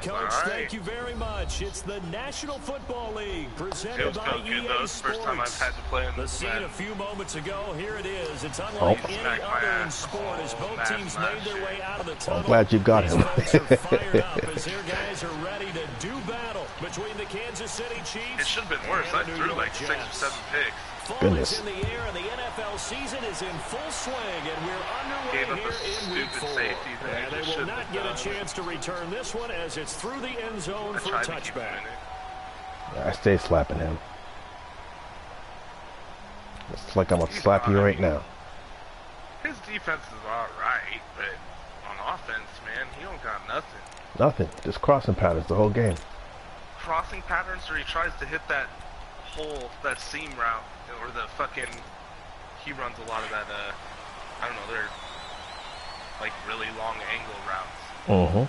Coach, thank you very much. It's the National Football League presented by EA Sports. First time I've had to play in the scene a few moments ago. Here it is. It's unlike any other in sport as both teams made their way out of the tunnel. I'm glad you got him. Folks are fired up as their guys are ready to do battle between the Kansas City Chiefs. It should have been worse. I threw like 6 or 7 picks. Fall is in the air and the NFL season is in full swing, and we're underway here in Week 4. And they will not get a chance to return this one as it's through the end zone for a touchback. I stay slapping him. It's like I'm gonna slap you right now. His defense is alright, but on offense, man, he don't got nothing. Nothing. Just crossing patterns the whole game. Crossing patterns, or he tries to hit that hole, that seam route, or the fucking, he runs a lot of that, I don't know, they're like really long angle routes.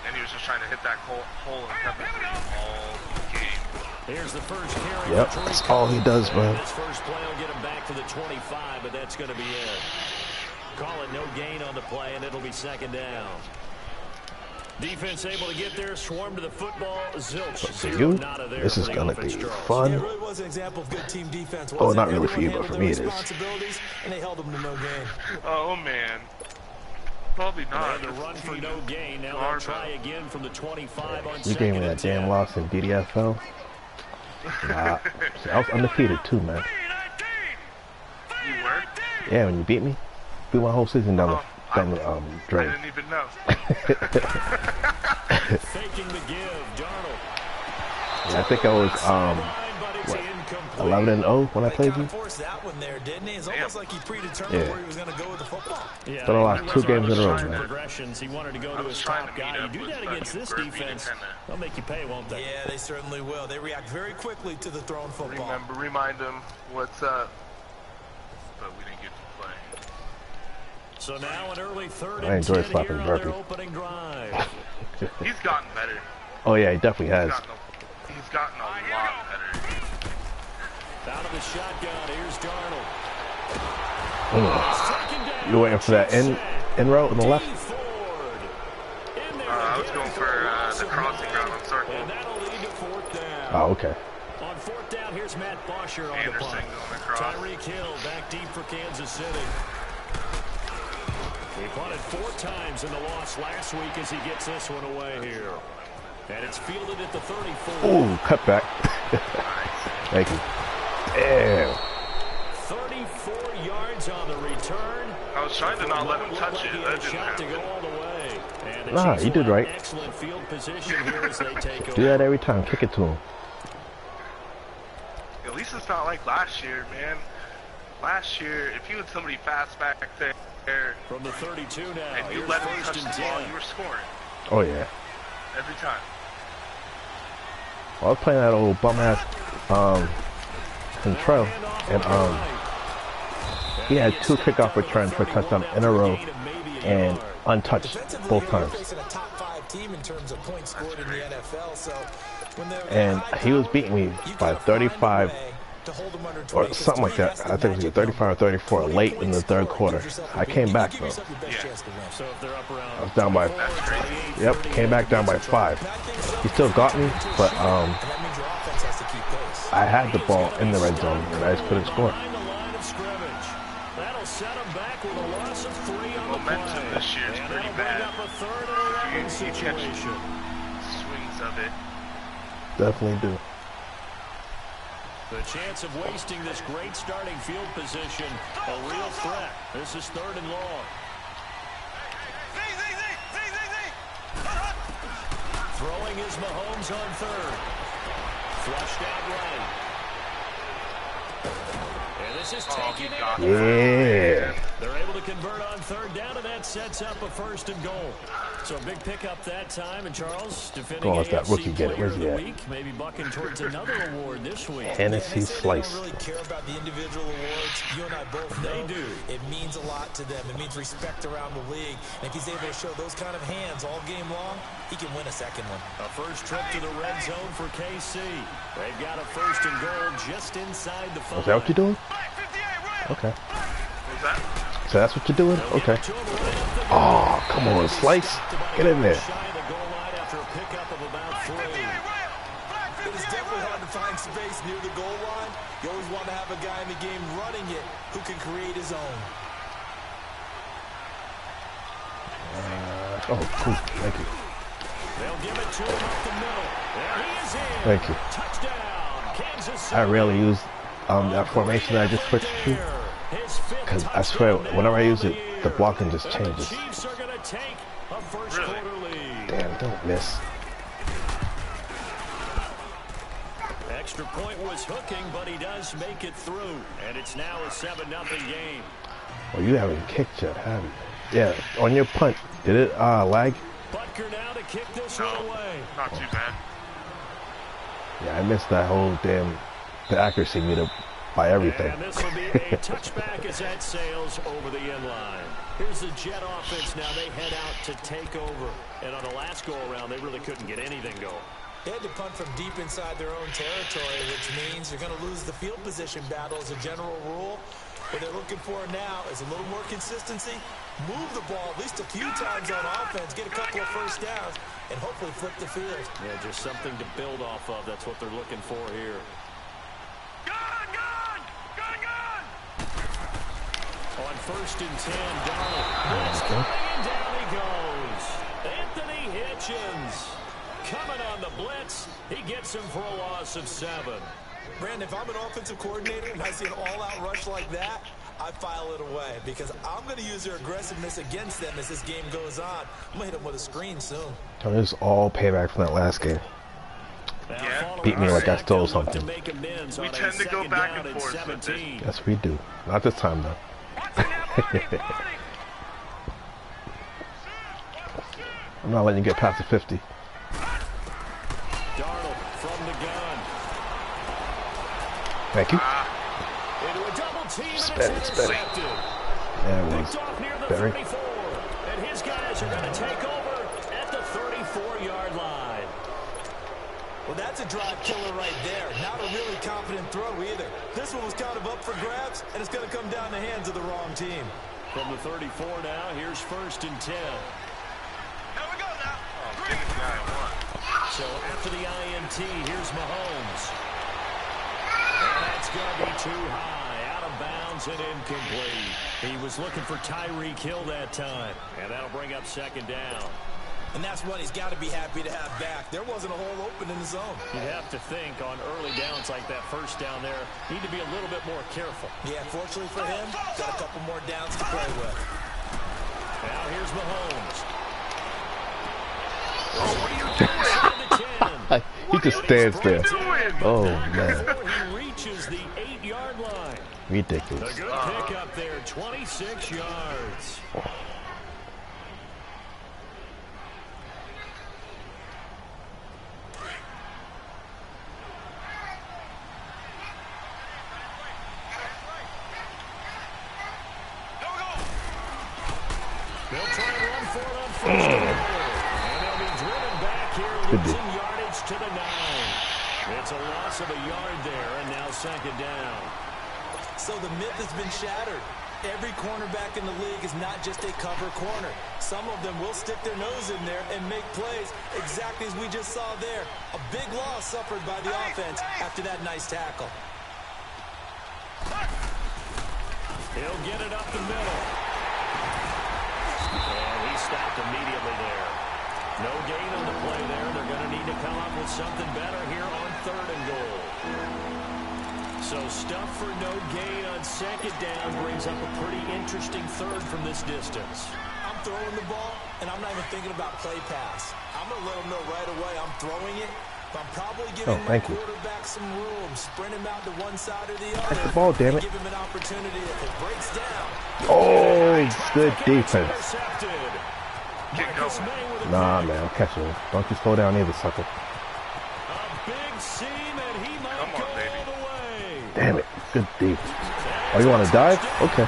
And he was just trying to hit that hole and cover through all game. Here's the first carry. Yep, that's all he does, man. This first play will get him back to the 25, but that's going to be it. Call it no gain on the play, and it'll be second down. Defense able to get there, swarm to the football. Zilch. For you, this is going to be fun. It really was an example of good team defense. Oh, not really for you, but for me it is. And they held them to no gain. Oh, man. Probably not. They had to run for no gain. Now they'll try again from the 25 on you gave me that damn loss in DDFL. I was undefeated too, man. You were? Yeah, when you beat me, beat my whole season down the drain. I didn't even know. Faking the give, Darnold. Yeah, I think I was 11-0 when I played you. That one there, didn't he? It's almost like he predetermined where he was going to go with the football. Yeah, but I lost 2 games in a row, man. Progressions. He wanted to go to his top guy. You do that against this defense, they'll make you pay, won't they? Yeah, they certainly will. They react very quickly to the thrown football. Remind him what's up. But we didn't get to play. So now an early third I enjoy slapping Burpee. Opening drive. He's gotten better. Oh yeah, he definitely has. He's gotten a lot better. Out of the shotgun, here's Darnold. You waiting for that in route on the left? I was going for the crossing route on circle. And that'll lead to fourth down. Oh, okay. On fourth down, here's Matt Bosher on the punt. Tyreek Hill back deep for Kansas City. He punted 4 times in the loss last week as he gets this one away here. And it's fielded at the 34. Ooh, cut back. Thank you. Damn. 34 yards on the return. I was trying to not let him touch it. That didn't happen. To go all the way. And Nah, you did right. Excellent field position here as they take Do that every time. Kick it to him. At least it's not like last year, man. Last year, if you had somebody fast back there from the 32 now, and you let him touch the ball, you were scoring. Oh yeah. Every time. I was playing that old bum ass Contrell, and he had 2 kickoff returns for touchdown in a row and untouched both times. And he was beating me by 35 or something like that. I think it was 35 or 34 late in the 3rd quarter. I came back though. I was down by, yep, came back down by 5. He still got me, but I had the ball in the red zone and I just couldn't score. Momentum this year is pretty bad. You catch swings of it. Definitely do. The chance of wasting this great starting field position, a real threat. This is 3rd and long. Throwing is Mahomes on 3rd. Flushed out right. And this is taken in. Yeah. They're able to convert on 3rd down, and that sets up a 1st and goal. So a big pickup that time, and Charles defending that rookie get it. Where's he at? Maybe bucking towards another award this week. Hennessy Slice. They don't really care about the individual awards. You and I both know they do. It means a lot to them. It means respect around the league. And if he's able to show those kind of hands all game long, he can win a 2nd one. A first trip to the red zone for KC. They've got a 1st and goal just inside the 5. Is that what you're doing? Okay. What's that? So that's what you're doing? Okay. Oh, come on, Slice. Get in there. pickup of about 3. It is definitely hard to find space near the goal line. You always want to have a guy in the game running it who can create his own. Oh, cool. Thank you. They'll give it to him up the middle. There he is in. Thank you. Touchdown, Kansas City. I rarely use that formation that I just switched to, because I swear whenever I use it, the blocking just changes. Chiefs are going to take a first quarter lead. Damn, don't miss. Extra point was hooking, but he does make it through, and it's now a 7-0 game. Well, you haven't kicked yet, have you? Yeah, on your punt, did it lag? Butker now to kick this one away. Not too bad. Yeah, I missed that whole damn the accuracy meter by everything. And this will be a touchback as that sails over the end line. Here's the Jet offense now. They head out to take over. And on the last go-around, they really couldn't get anything going. They had to punt from deep inside their own territory, which means you're going to lose the field position battle as a general rule. What they're looking for now is a little more consistency, move the ball at least a few times on offense, get a couple of first downs, and hopefully flip the field. Yeah, just something to build off of. That's what they're looking for here. On 1st and 10, Donald. It's coming, and down he goes. Anthony Hitchens coming on the blitz. He gets him for a loss of 7. Brandon, if I'm an offensive coordinator and I see an all-out rush like that, I file it away because I'm going to use their aggressiveness against them as this game goes on. I'm going to hit them with a screen soon. So this is all payback from that last game. Yeah. Beat me like I stole something. We tend to go back and forth with this. Yes, we do. Not this time, though. I'm not letting you get past the 50. Darnold from the gun. Thank you. Into a double team, Spin, and it's spin. intercepted. Yeah, it Picked was off near the Barry. 34. And his guys are going to take over at the 34-yard line. Well, that's a drive killer right there. Not a really confident throw either. This one was kind of up for grabs, and it's going to come down the hands of the wrong team. From the 34 now, here's 1st and 10. So after the INT, here's Mahomes. And that's going to be too high, out of bounds and incomplete. He was looking for Tyreek Hill that time, and that'll bring up 2nd down. And that's what he's got to be happy to have back. There wasn't a hole open in the zone. You'd have to think on early downs like that 1st down there, need to be a little bit more careful. Yeah, fortunately for him, got a couple more downs to play with. Now here's Mahomes. Oh, what are you doing? He just stands there. Oh, man. He reaches the 8-yard line. Ridiculous. A good pick up there, 26 yards. They'll try and run for it on 1st and goal. And they'll be driven back here, losing yardage to the 9. It's a loss of a yard there, and now 2nd down. So the myth has been shattered. Every cornerback in the league is not just a cover corner. Some of them will stick their nose in there and make plays exactly as we just saw there. A big loss suffered by the offense after that nice tackle. He'll get it up the middle. And he stopped immediately there. No gain on the play there. They're going to need to come up with something better here on 3rd and goal. So stuff for no gain on 2nd down brings up a pretty interesting 3rd from this distance. I'm throwing the ball, and I'm not even thinking about play pass. I'm going to let them know right away I'm throwing it. But I'm probably giving my quarterback some room, sprint him out to one side or the other. Catch the ball, damn it. Give him an opportunity if it breaks down. Oh, good defense. Nah, man, I'm catching it. Don't you slow down either, sucker. A big seam, and he might go all the way. Damn it, good defense. Oh, you want to dive? Okay.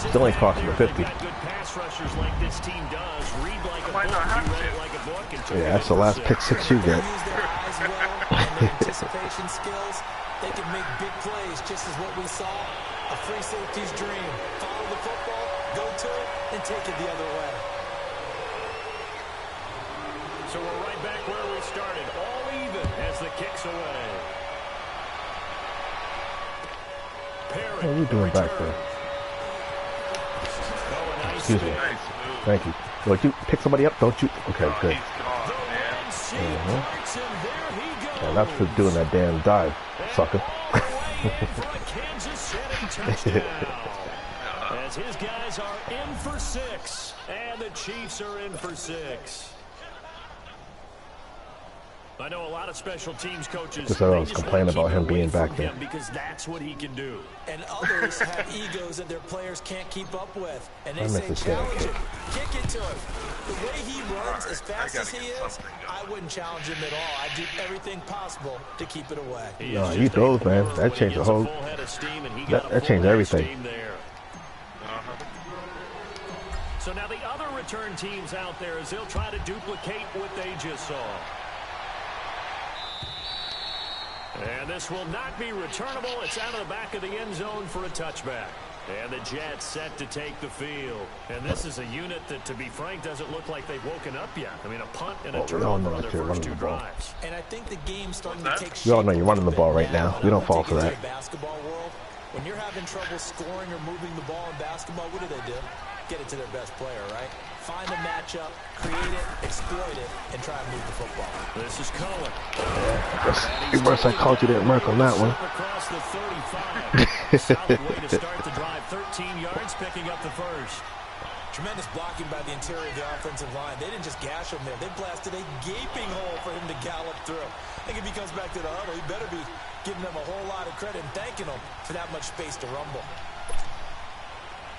Still ain't costing the 50. Yeah, that's the last pick 6 you get. Anticipation skills, they can make big plays just as what we saw. A free safety's dream. Follow the football Go to it and take it the other way. So we're right back where we started, all even as the kick's away. What are you doing back there? Excuse me. Thank you. Would you pick somebody up, don't you? Okay, good. Yeah, that's for doing that damn dive, sucker. As his guys are in for 6, and the Chiefs are in for 6. I know a lot of special teams coaches. Just I was complaining about him being back there because that's what he can do. And others have egos that their players can't keep up with, and they say challenge it, kick it to him. The way he runs as fast as he is, I wouldn't challenge him at all. I'd do everything possible to keep it away. No, he throws, man. That changed the whole. That changed everything. So now the other return teams out there as they'll try to duplicate what they just saw. And this will not be returnable. It's out of the back of the end zone for a touchback. And the Jets set to take the field. And this is a unit that, to be frank, doesn't look like they've woken up yet. I mean, a punt and a turnover on their first 2 drives. And I think the game's starting to take shape. We all know you're running the ball right now. We don't fall for that. Basketball world, when you're having trouble scoring or moving the ball in basketball, what do? Get it to their best player, right? Find a matchup, create it, exploit it, and try and move the football. This is Cullen. It works. I called you that mark on that one. Across the 35. Solid way to start the drive. 13 yards, picking up the first. Tremendous blocking by the interior of the offensive line. They didn't just gash him there. They blasted a gaping hole for him to gallop through. I think if he comes back to the huddle, he better be giving them a whole lot of credit and thanking them for that much space to rumble.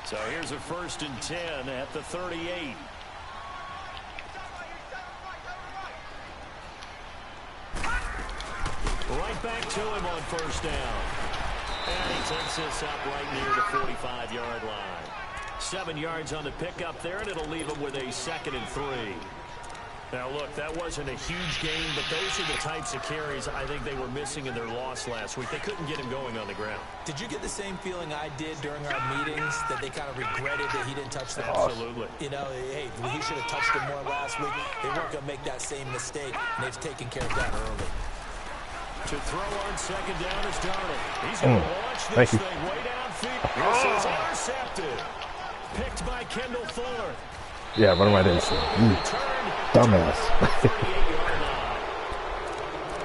So here's a 1st and 10 at the 38. Right back to him on 1st down. And he takes this up right near the 45-yard line. 7 yards on the pickup there, and it'll leave him with a 2nd and 3. Now, look, that wasn't a huge game, but those are the types of carries I think they were missing in their loss last week. They couldn't get him going on the ground. Did you get the same feeling I did during our meetings, that they kind of regretted that he didn't touch the ball? Absolutely. You know, hey, he should have touched him more last week. They weren't going to make that same mistake, and they've taken care of that early. To throw on 2nd down is Darnold. He's going to launch this thing way downfield. This is intercepted. Picked by Kendall Fuller. Yeah, run right in. Dumbass.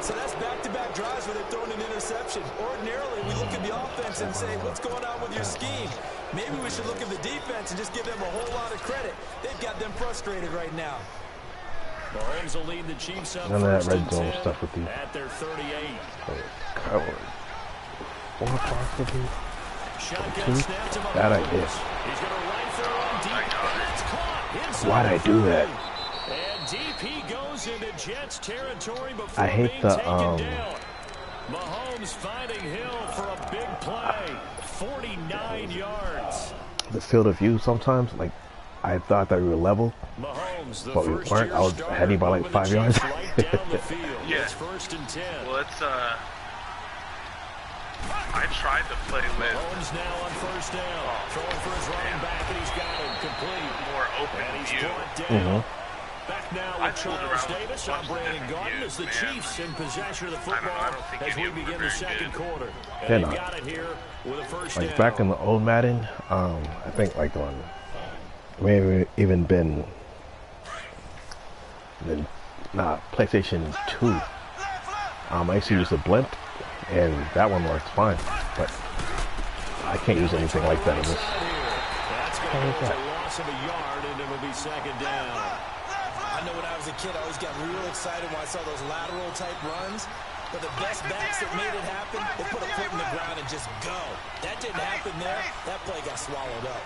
So that's back-to-back drives where they've thrown an interception. Ordinarily, we look at the offense and say, what's going on with your scheme? Maybe we should look at the defense and just give them a whole lot of credit. They've got them frustrated right now. Mahomes will lead the Chiefs up none of that red zone stuff with you. At their 38. Coward. 4 possibly. Shotgun snapped him up. Bad idea. He's going to run through on deep. That's caught. Why'd I do that? And DP goes into Jets territory before I hate the down. Mahomes finding Hill for a big play. 49 yards. The field of view sometimes, like, I thought that we were level, Mahomes, but we weren't. I was ahead of by like 5 yards. Right down the field. Yeah. It's 1st and 10. Well, it's I tried to play with Mahomes now on 1st down. Throwing for his running back, and he's got him complete. More open and he's view. brought down. Back now with fooled Charles around Davis with on Brandon Gordon as the Chiefs in possession of the football I don't think as we begin the 2nd quarter. And they got it here with a 1st down. Like back in the old Madden, I think like on maybe even been PlayStation 2. I used to use the blimp, and that one works fine, but I can't use anything like that in this. That's going to be a loss of a yard, and it'll be 2nd down. I know when I was a kid, I always got real excited when I saw those lateral type runs. But the best backs that made it happen, they put a foot in the ground and just go. That didn't happen there. That play got swallowed up.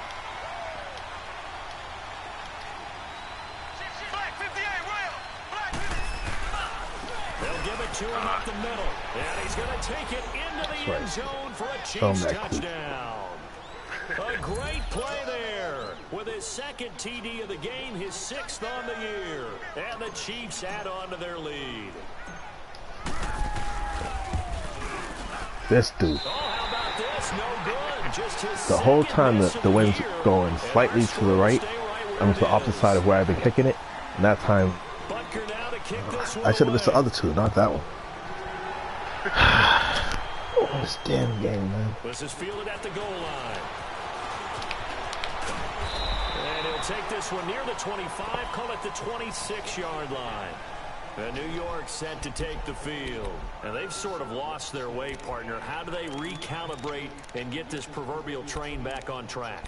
They'll give it to him up the middle. And he's going to take it into the end zone for a Chiefs touchdown. A great play there. With his 2nd TD of the game, his 6th on the year. And the Chiefs add on to their lead. This dude. Oh, how about this? No good. the whole time the wind's going slightly to the right, I'm to the opposite side of where I've been kicking it. And that time, I should have missed the other two, not that one. Oh, this damn game, man. This is fielded at the goal line. And he'll take this one near the 25, call it the 26-yard line. And New York set to take the field. And they've sort of lost their way, partner. How do they recalibrate and get this proverbial train back on track?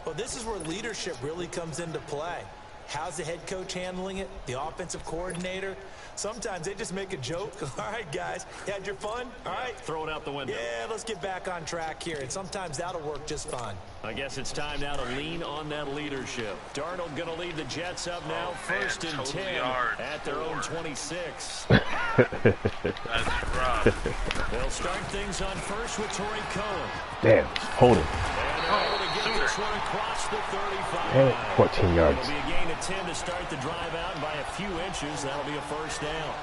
Well, this is where leadership really comes into play. How's the head coach handling it? The offensive coordinator? Sometimes they just make a joke. All right, guys, you had your fun? All right. Throw it out the window. Yeah, let's get back on track here. And sometimes that'll work just fine. I guess it's time now to lean on that leadership. Darnold going to lead the Jets up now, first and 10 at their own 26. That's rough. They'll start things on first with Torrey Cohen. Damn, hold him. Get this one across the 35. Damn it, 14 yards. It'll be a gain of 10 to start the drive out, and by a few inches, that'll be a first down.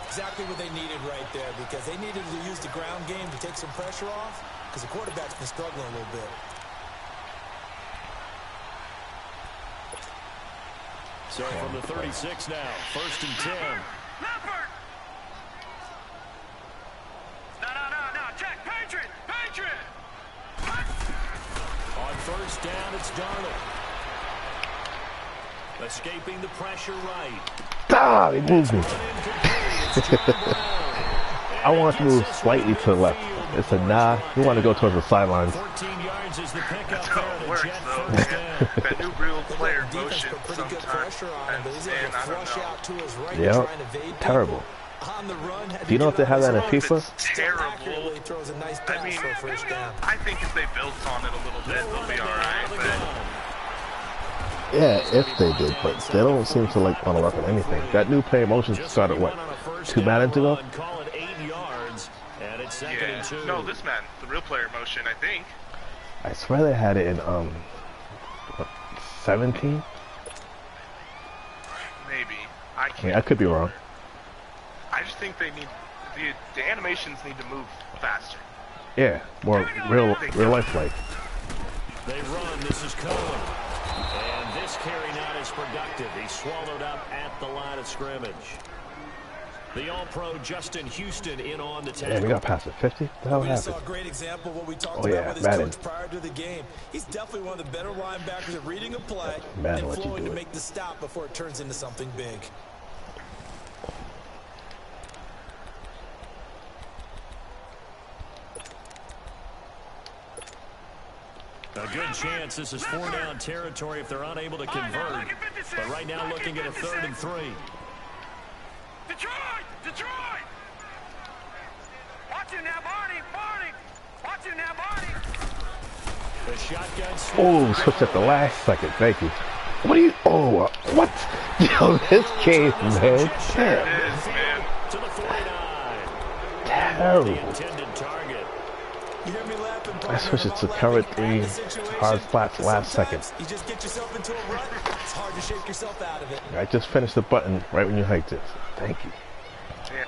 Exactly what they needed right there, because they needed to use the ground game to take some pressure off, because the quarterback's been struggling a little bit. So from the 36 now, first and 10. Leopard! No, check, Patriot! On first down, it's Darnold. Escaping the pressure right. Ah, he moved me. I want to move slightly to the left. It's a nah. You want to go towards the sidelines. 14 yards is the pickup. That's how it works, though, man. That new real player motion sometimes. Yep. Terrible. Do you know if they have that in FIFA? Terrible. I mean, I think if they built on it a little bit, they'll be alright, but... Yeah, if they did, but they don't seem to like want to work on anything. That new play motion started, what, 2 Maddens ago? Yeah, no, this man, the real player motion, I think. I swear they had it in, what, 17? Maybe. I can't. I could be wrong. I just think they need, the animations need to move faster. Yeah, more real life like. They run, this is Cohen. And this carry not as productive. He's swallowed up at the line of scrimmage. The All-Pro Justin Houston in on the tackle. Yeah, we got past the 50. What the hell happened? We saw a great example of what we talked about with his Madden. coach prior to the game. He's definitely one of the better linebackers at reading a play Madden, and flowing to make the stop before it turns into something big. A good chance this is 4-down territory if they're unable to convert. But right now looking at a 3rd and 3. Detroit! Watch him now, Barney! Watch him now, Barney! The shotgun switch. Oh, switch at the last second. Thank you. What are you? Oh, what? Yo, this game, man. Damn. It is, man. To the 49. Terrible. The intended target. You hear me laughing, I switched it to cover 3 hard flats last second. You just get yourself into a rut, it's hard to shake yourself out of it. I just finished the button right when you hiked it. Thank you. Yeah.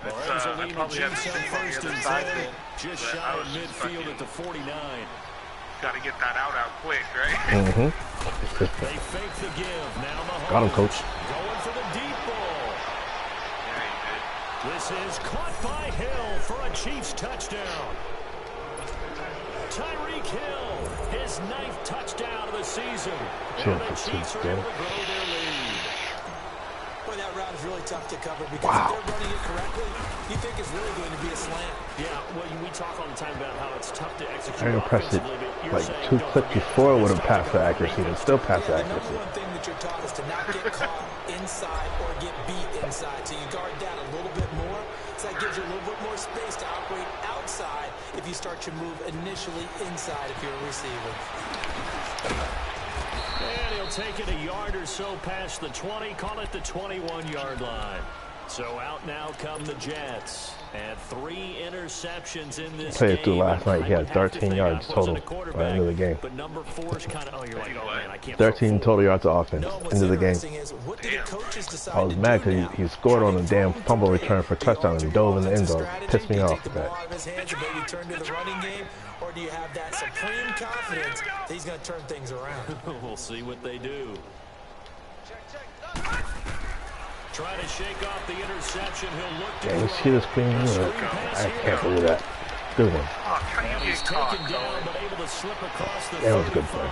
I probably haven't seen on the other side of it. Just shy of midfield at the 49. Gotta get that out quick, right? Mm-hmm. They fake the give. Now Mahomes. Got him, coach. Going for the deep ball. Yeah, he did. This is caught by Hill for a Chiefs touchdown. Tyreek Hill, his 9th touchdown of the season. And the Chiefs are able to grow their lead. Boy, that route is really tough to cover because if they're running it correctly, you think it's really going to be a slant. Yeah, well, we talk all the time about how it's tough to execute. Very impressed it. Like 2 clicks before would have passed the accuracy, and still passed the The accuracy. number one thing that you're taught is to not get caught inside or get beat inside. So you guard that a little bit more. So that gives you a little bit more space to operate outside if you start your move initially inside if you're a receiver. And he'll take it a yard or so past the 20, call it the 21-yard line. So out now come the Jets. And 3 interceptions in this Played game. through last night. He had 13 yards total by the end of the game. But number 4's kind of, oh, you're like, oh man, I can't. 13 total yards of offense. End of the game. I was mad because he scored on a damn fumble return for a touchdown and dove in the end zone. Pissed me off with that. Or do you have that supreme confidence that he's going to turn things around? We'll see what they do. Try to shake off the interception. He'll look to you see the screen? I can't believe that. Good one. He's taken down, but able to slip across the 35. That was a good play.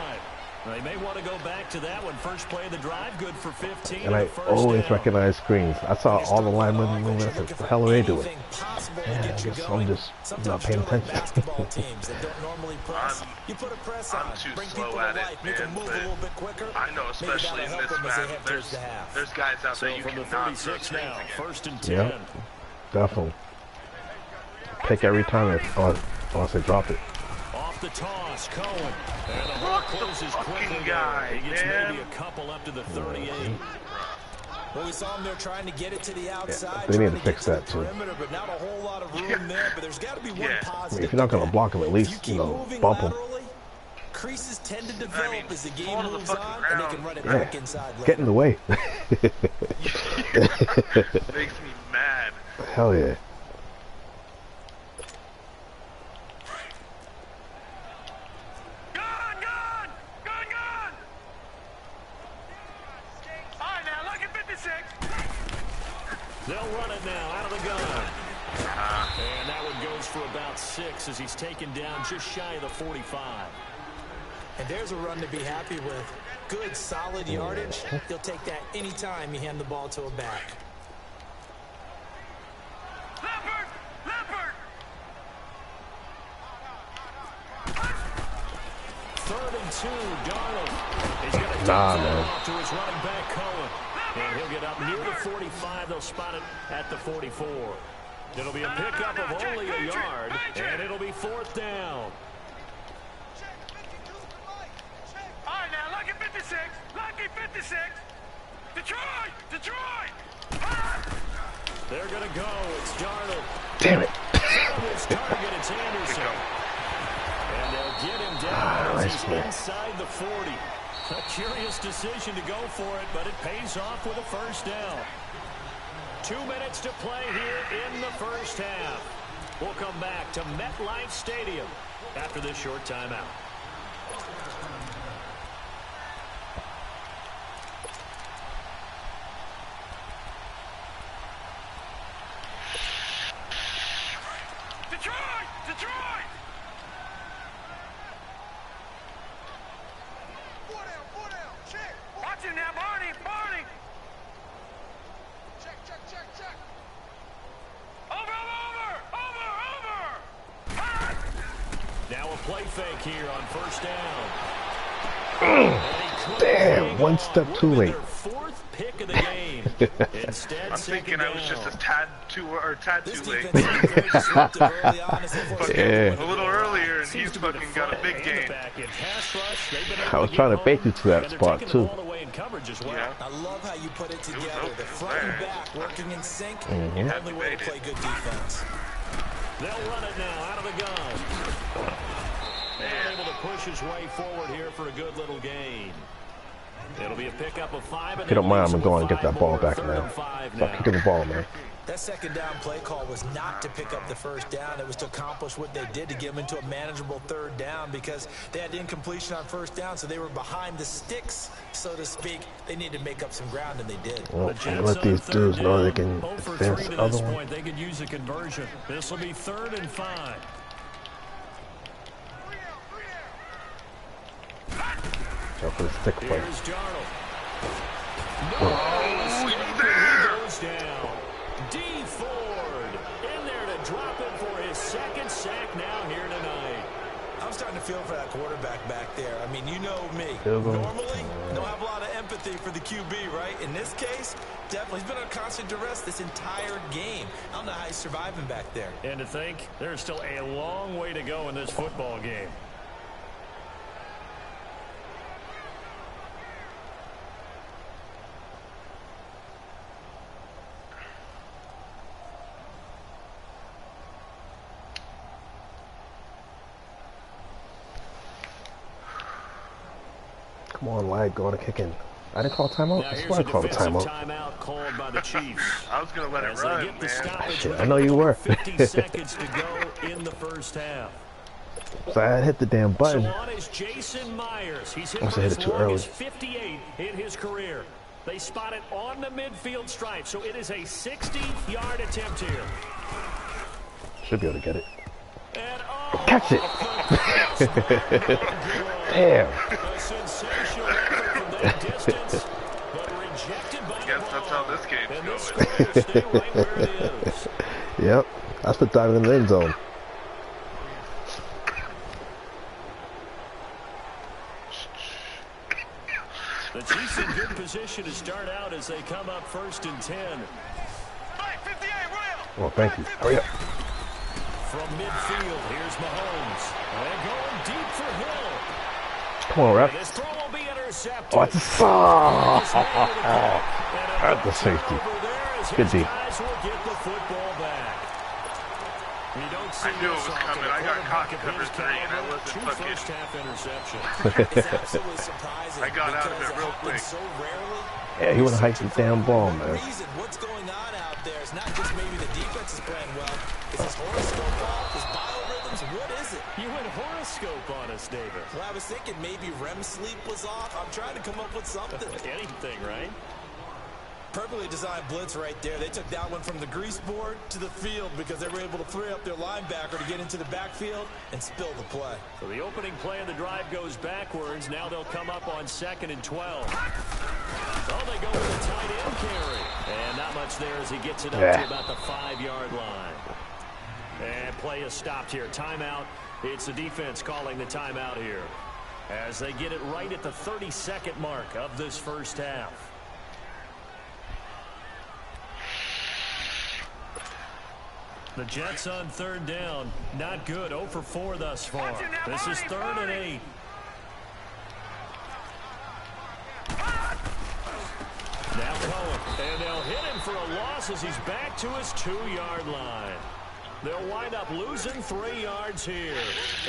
They may want to go back to that one. First play of the drive, good for 15. And I always recognize screens. I saw all the linemen moving. I said, what the hell are they doing? Man, I guess I'm just not paying attention. I'm too slow at it, man. But I know, especially in this match, there's guys out there you cannot throw screens against. First and 10. Yeah, definitely. Pick every time unless they drop it. Off the toss, Cohen. And the ball closes quickly. Guy, he gets man. maybe a couple up to the 38. Well, we saw him there trying to get it to the outside. They need to fix that too. But not a whole lot of room there. But there's got to be one positive. I mean, if you're not going to block him, at least bump him. Creases tend to develop as the game moves on, and they can run it back inside. Get in the way. Makes me mad. Hell yeah. They'll run it now out of the gun. And that one goes for about 6 as he's taken down just shy of the 45. And there's a run to be happy with. Good, solid yardage. He'll take that anytime you hand the ball to a back. Leopard! 3rd and 2, Darnold. He's going to man. to his running back, Cohen. And he'll get up near the 45. They'll spot it at the 44. It'll be a pickup of only a yard, and it'll be 4th down. All right, now, lucky 56. Lucky 56. Detroit! They're going to go. It's Darnold. Damn it. His target, it's Anderson. And they'll get him down as he's inside the 40. A curious decision to go for it, but it pays off with a first down. 2 minutes to play here in the first half. We'll come back to MetLife Stadium after this short timeout. Detroit! Watch him now, Barney! Check. Over! Now a play fake here on first down. Damn, one step too late. 4th pick of the game. Instead, I'm thinking I was just a tad too late. Yeah. A little earlier, and he's fucking got a big gain. I was trying to bait you to that spot too. Yeah. I love how you put it together. The front and back working in sync. The only way to play good defense. They'll run it now out of the gun. And able to push his way forward here for a good little gain. It'll be a pickup of 5. If you don't mind, I'm going to go and get that ball back, man. Stop kicking the ball, man. That second down play call was not to pick up the first down. It was to accomplish what they did to get them into a manageable 3rd down because they had incompletion on first down, so they were behind the sticks, so to speak. They needed to make up some ground, and they did. Well, and let these dudes know they can advance the other one. They could use a conversion. This will be 3rd and 5. Go for the stick play. Here's Darnold. Goes down. D. Ford in there to drop it for his 2nd sack now here tonight. I'm starting to feel for that quarterback back there. I mean, you know me. Normally, don't have a lot of empathy for the QB, right? In this case, definitely. He's been on constant duress this entire game. I don't know how he's surviving back there. And to think, there's still a long way to go in this football game. Come on, lag, go to kick in. I didn't call timeout. I swear I called a timeout. Timeout called by the Chiefs. I was gonna let it run, man. Shit, I know you were. 50 seconds to go in the first half. So I hit the damn button. So on is Jason Myers. He's hit I must for have hit as it too long early. as 58 in his career. They spot it on the midfield stripe, so it is a 60-yard attempt here. Should be able to get it. And Catch it! Damn. A sensational effort from that distance, but rejected by I guess that's how this game's and this going. score will stay right where it is. Yep. That's the diving in the end zone. The Chiefs in good position to start out as they come up 1st and 10. Well, thank you. Hurry up. From midfield, here's Mahomes. And going deep for Hill. Come on, ref. This throw will be intercepted. Oh, it's a saw. At the safety. Good D. Guys will get the football back. You don't see I knew it was coming. I got caught in cover 3 and I wasn't fucking. First half interceptions. It's absolutely surprising. I got out of it real quick. So rarely. Yeah, he would have hiked the damn ball, man. Reason what's going on out there is not just maybe the defense is playing well. Is his horoscope off? His biorhythms? What is it? You went horoscope on us, David. Well, I was thinking maybe REM sleep was off. I'm trying to come up with something. Anything, right? Perfectly designed blitz right there. They took that one from the grease board to the field because they were able to free up their linebacker to get into the backfield and spill the play. So the opening play of the drive goes backwards. Now they'll come up on 2nd and 12. Oh, they go with a tight end carry. And not much there as he gets it up to about the 5-yard line. And play is stopped here. Timeout. It's the defense calling the timeout here as they get it right at the 32nd mark of this first half. The Jets on 3rd down. Not good. 0 for 4 thus far. This is 3rd and 8. Now Cohen. And they'll hit him for a loss as he's back to his 2-yard line. They'll wind up losing 3 yards here.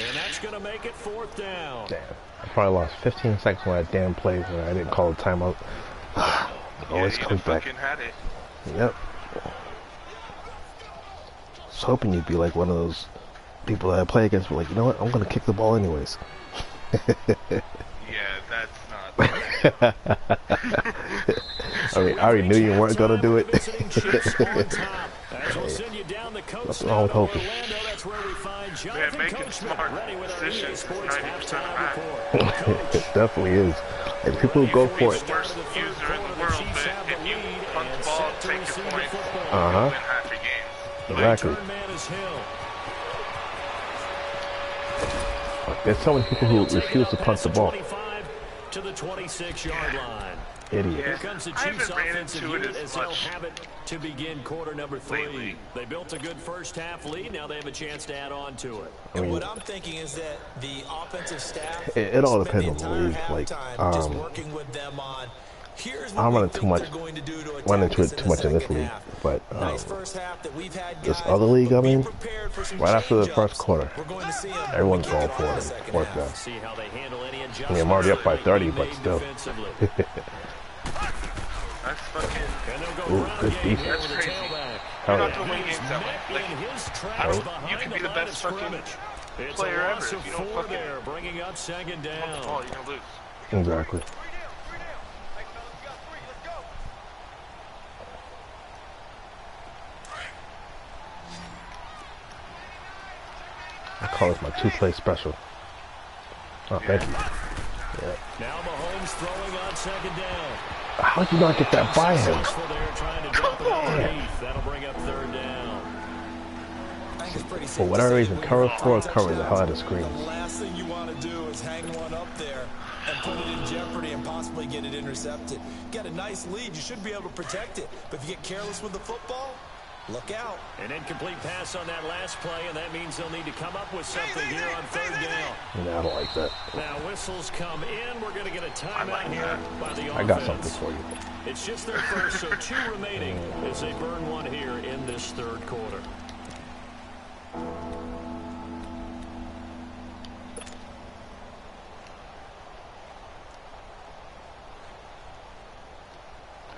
And that's going to make it 4th down. Damn. I probably lost 15 seconds on that damn play where I didn't call a timeout. Always comes back. Had it. Yep. I was hoping you'd be like one of those people that I play against, but like, you know what? I'm going to kick the ball anyways. Yeah, that's not. I mean, I already knew you weren't going to do it. Nothing wrong with hoping. Man, making smart decisions is 90% of It definitely is. And people go for it. Worst user in the world, but if you punt the ball, take your points, you win half your game. Exactly. There's so many people who refuse to punt the ball. To the 26-yard line. Idiot. Here comes the Chiefs offensive unit as they'll have it to begin quarter number 3. They built a good first half lead. Now they have a chance to add on to it. And what I'm thinking is that the offensive staff it all depends on the league. Like, just working with them on I'm running too much, run into it too much in this league, but this other league, I mean, right after the first quarter, everyone's going for it. Fourth down. I mean, I'm already up by 30, but still. That's fucking. Ooh, good defense. That's crazy. You're not gonna win games that way. Like, you can be the best fucking player ever if you don't fucking bringing up 2nd down. Oh, you're gonna lose. Exactly. I call this my 2-play special. Oh, thank you. Yeah. Now Mahomes throwing on 2nd down. How did you not get that by him? Come on. That'll bring up 3rd down. For whatever reason, cover 4 covered the hell out of screens. The last thing you want to do is hang one up there and put it in jeopardy and possibly get it intercepted. Get a nice lead, you should be able to protect it. But if you get careless with the football, look out. An incomplete pass on that last play, and that means they'll need to come up with something here on 3rd down. Yeah, I don't like that. Now whistles come in. We're going to get a timeout here by the offense. I got something for you. It's just their first, so 2 remaining as they burn 1 here in this 3rd quarter.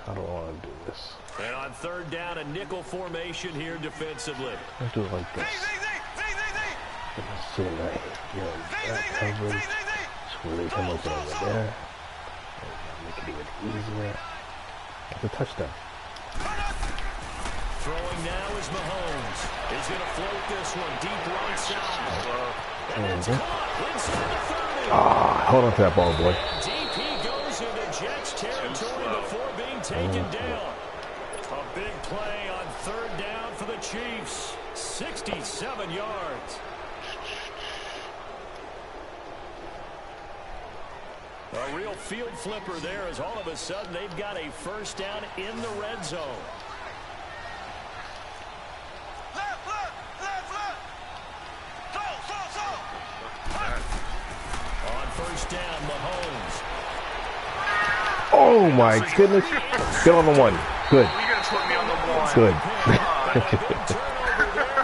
I don't want to do this. And on third down, a nickel formation here defensively. Let's do it like this. Let's see that. That coverage. Just leave him open over there. Make it even easier. That's a touchdown. Throwing now is Mahomes. He's going to float this one deep right side. And it's caught inside the 30. Hold on to that ball, boy. DP goes into Jets territory before being taken down. A big play on third down for the Chiefs. 67 yards. A real field flipper there as all of a sudden they've got a first down in the red zone. On first down, Mahomes. Oh my goodness. Get on the one. Good. Good.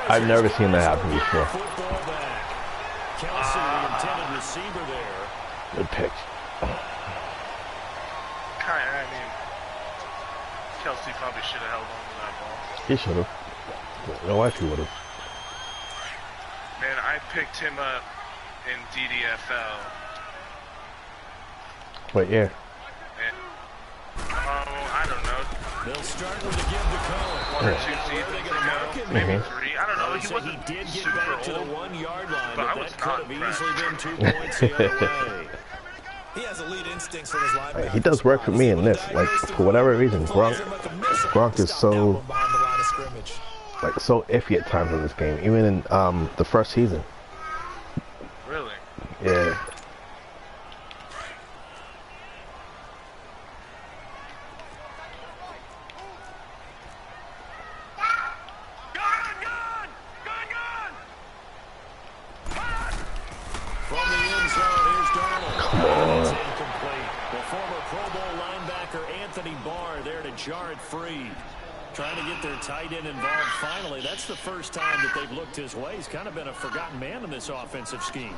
I've never seen that happen before. Kelsey, the intended receiver there. Good pick. I mean, Kelsey probably should have held on to that ball. He should have. No, he would have. Man, I picked him up in DDFL. Wait, yeah. I don't know. They'll start with a give to Cohen. 1 or 2 seasons ago, maybe 3. I don't know. He did get super back to the old, 1 yard line, but but that could have easily been 2 points the other way. He has elite instincts for his linebacker. He does work for me in this. Like, for whatever reason, Gronk is so, like, so iffy at times in this game. Even in the first season. Really? Yeah. From the end zone, here's Darnold. Come on. It's incomplete. The former Pro Bowl linebacker Anthony Barr there to jar it free. Trying to get their tight end involved finally. That's the first time that they've looked his way. He's kind of been a forgotten man in this offensive scheme.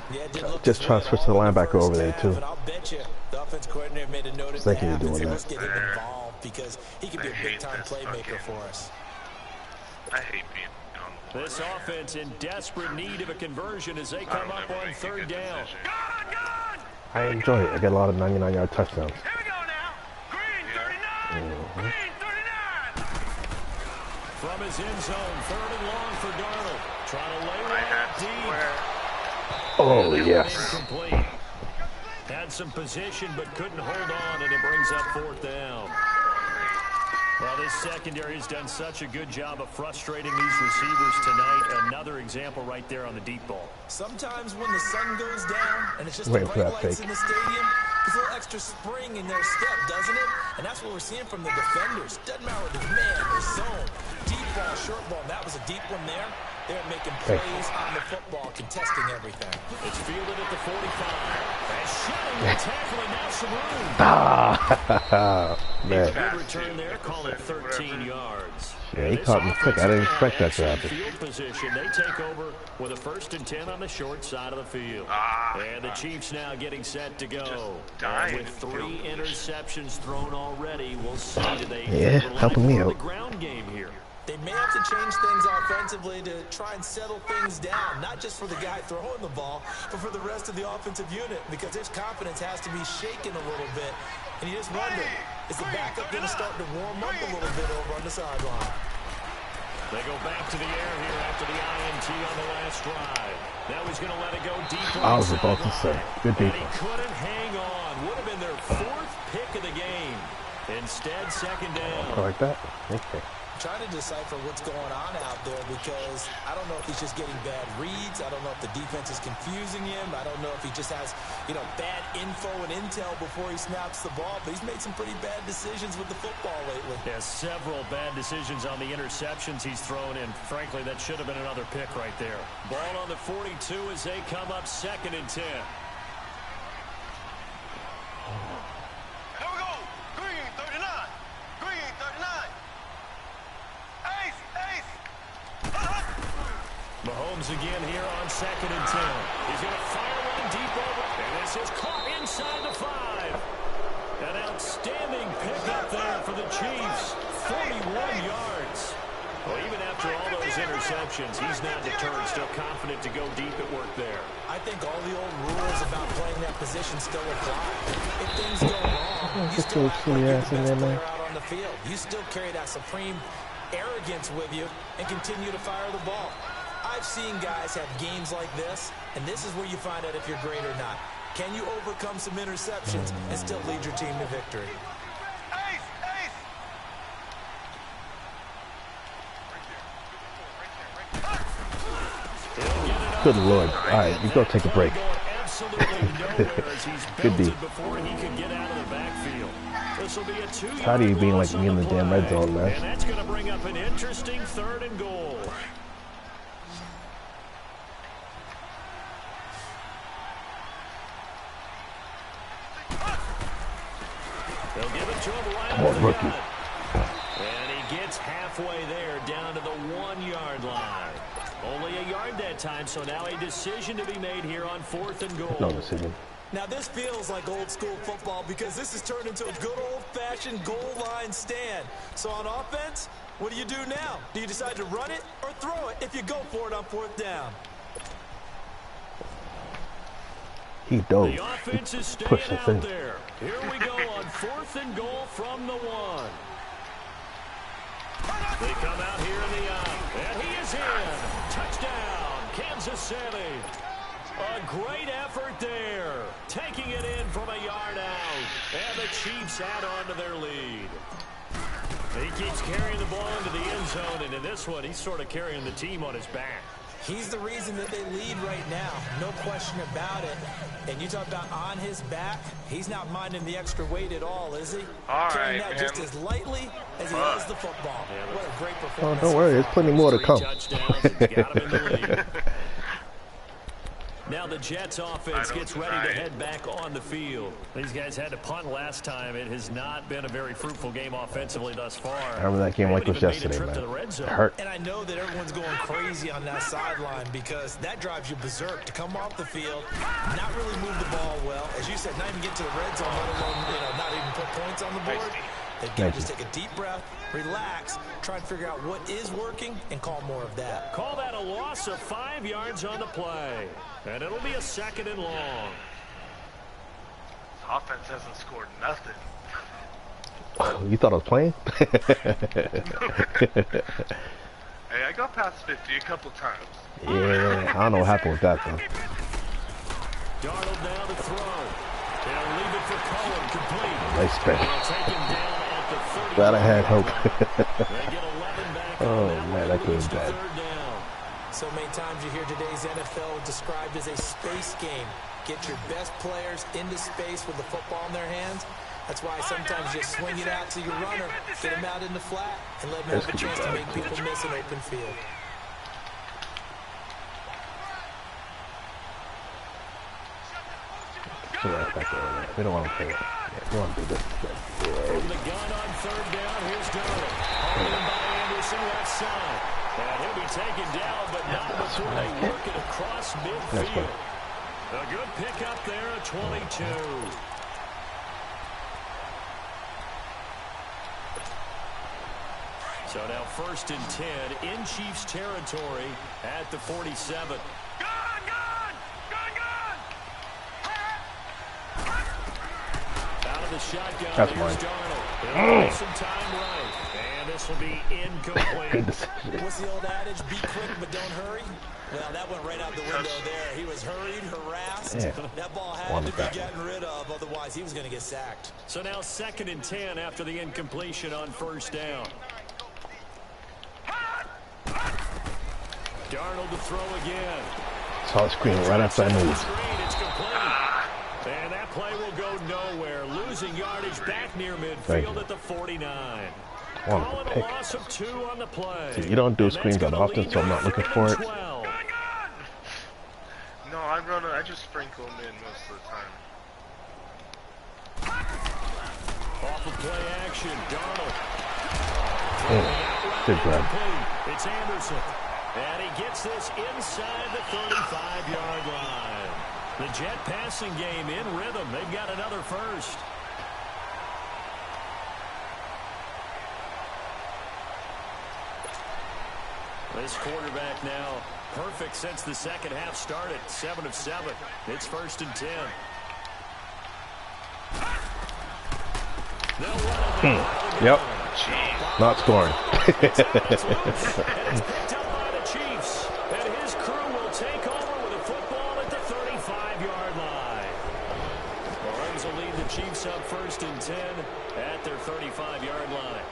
Just trying to switch the linebacker over there, too. I'll bet you the offense coordinator made a note of Thinking that. you're doing Let's that. get him involved because he could be a big-time playmaker for us. I hate being down. This offense in desperate need of a conversion as they come up on third down. I enjoy it. I get a lot of 99-yard touchdowns. Here we go now. Green 39. Green 39. From his end zone, third and long for Darnold. Trying to lay one deep. Oh, yes. Incomplete. Had some position but couldn't hold on, and it brings up fourth down. Well, this secondary has done such a good job of frustrating these receivers tonight. Another example right there on the deep ball. Sometimes when the sun goes down and it's just the Waiting for bright that lights fake. in the stadium, there's a little extra spring in their step, doesn't it? And that's what we're seeing from the defenders. Doesn't matter if it's man or zone, deep ball, short ball. That was a deep one there. They're making plays on the football, contesting everything. It's fielded at the 45. And shutting the tackle, and now some room. Man. Good return there, call it 13 yards. Yeah, he caught me quick. I didn't expect that to happen. Field position. They take over with a 1st and 10 on the short side of the field. And the Chiefs now getting set to go. And with 3 interceptions thrown already, we'll see today. Yeah, helping me out. The ground game here. They may have to change things offensively to try and settle things down, not just for the guy throwing the ball, but for the rest of the offensive unit, because his confidence has to be shaken a little bit. And you just wonder, is the backup going to start to warm up a little bit over on the sideline? They go back to the air here after the INT on the last drive. Now he's going to let it go deep. I was about to say, good defense. And he couldn't hang on. Would have been their 4th pick of the game. Instead, second down. Like that? Okay. Trying to decipher what's going on out there because I don't know if he's just getting bad reads. I don't know if the defense is confusing him. I don't know if he just has, bad info and intel before he snaps the ball. But he's made some pretty bad decisions with the football lately. Yeah, several bad decisions on the interceptions he's thrown in. Frankly, that should have been another pick right there. Ball on the 42 as they come up 2nd and 10. Here we go. Green 39. Green 39. Ace, ace. Mahomes again here on 2nd and 10. He's going to fire one deep over. And this is caught inside the 5. An outstanding pick up there for the Chiefs. 41 yards. Well, even after all those interceptions, he's not deterred, still confident to go deep at work there. I think all the old rules about playing that position still apply. If things go wrong, you still act like you're the best player out on the field. You still carry that supreme arrogance with you and continue to fire the ball. I've seen guys have games like this, and this is where you find out if you're great or not. Can you overcome some interceptions and still lead your team to victory? Good Lord. All right, you go take a break. Good D. How do you being like me in the damn red zone, man? And that's going to bring up an interesting 3rd and goal. They'll give it to him right. Come on, rookie. And he gets halfway there, down to the 1-yard line. Only a yard that time, so now a decision to be made here on 4th and goal. No decision. Now this feels like old school football because this has turned into a good old-fashioned goal line stand. So on offense, what do you do now? Do you decide to run it or throw it if you go for it on 4th down? He dove. The offense is staying Push the thing. out there. Here we go on 4th and goal from the 1. They come out here in the and he is in. Touchdown, Kansas City. A great effort there. Taking it in from a yard out. And the Chiefs add on to their lead. He keeps carrying the ball into the end zone, and in this one, he's sort of carrying the team on his back. He's the reason that they lead right now. No question about it. And you talk about on his back, he's not minding the extra weight at all, is he? All carrying right, that just as lightly as he does the football. What a great performance. Oh, don't worry. There's plenty more to come. Now the Jets offense gets ready to head back on the field. These guys had to punt last time. It has not been a very fruitful game offensively thus far. I remember that game like it was yesterday, man. It hurt. And I know that everyone's going crazy on that sideline because that drives you berserk to come off the field, not really move the ball well. As you said, not even get to the red zone, let alone not even put points on the board. They've got to just take a deep breath, relax, try and figure out what is working, and call more of that. Call that a loss of 5 yards on the play. And it'll be a 2nd and long. Offense hasn't scored nothing. You thought I was playing? Hey, I got past 50 a couple times. Yeah, I don't know what happened with that, though. Darnold now to throw. They'll leave it for Cohen, complete. Nice spin. Take him down at the 30. Glad I had hope. They get 11 back. Oh, man, that game's bad. So many times you hear today's NFL described as a space game. Get your best players into space with the football in their hands. That's why sometimes you swing it out to your runner, get him out in the flat, and let him have a chance to make people miss an open field. We don't want to play that. Yeah, we want to do this. From the gun on 3rd down, here's Darnold. Hauled in by Anderson left side. And he'll be taken down, but not before they work it across midfield. A good pickup there at 22. So now 1st and 10 in Chiefs territory at the 47. Out of the shotgun, that's here's Darnold. Some time right. And this will be incomplete. What's the old adage? Be quick, but don't hurry. Well, that went right out the window there. He was hurried, harassed. Yeah. That ball had to be gotten rid of, otherwise he was going to get sacked. So now 2nd and 10 after the incompletion on 1st down. Darnold to throw again. Saw the screen right after I moved. It's complete. And that play will go nowhere. Losing yardage back near midfield at the 49. Calling a loss of 2 on the play. See, you don't do screens that often, so I'm not looking for it. No, I just sprinkle them in most of the time. Off of play action, Darnold. Good grab. It's Anderson. And he gets this inside the 35-yard line. The Jet passing game in rhythm. They've got another first. This quarterback now perfect since the second half started. 7 of 7. It's 1st and 10. Yep. Not scoring. It's picked up by the Chiefs, and his crew will take over with a football at the 35-yard line. Mahomes will lead the Chiefs up 1st and 10 at their 35-yard line.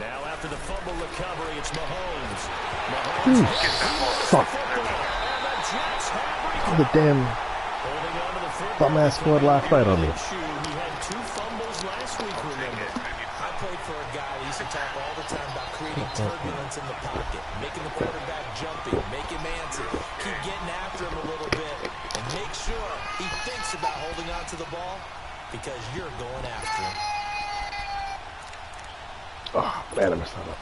Now after the fumble recovery, it's Mahomes. Suck. The damn dumbass scored last night on me. He had 2 fumbles last week, remember? I played for a guy who used to talk all the time about creating turbulence in the pocket, making the quarterback jumpy, make him answer, keep getting after him a little bit, and make sure he thinks about holding on to the ball because you're going after him. Oh, man, I messed that up.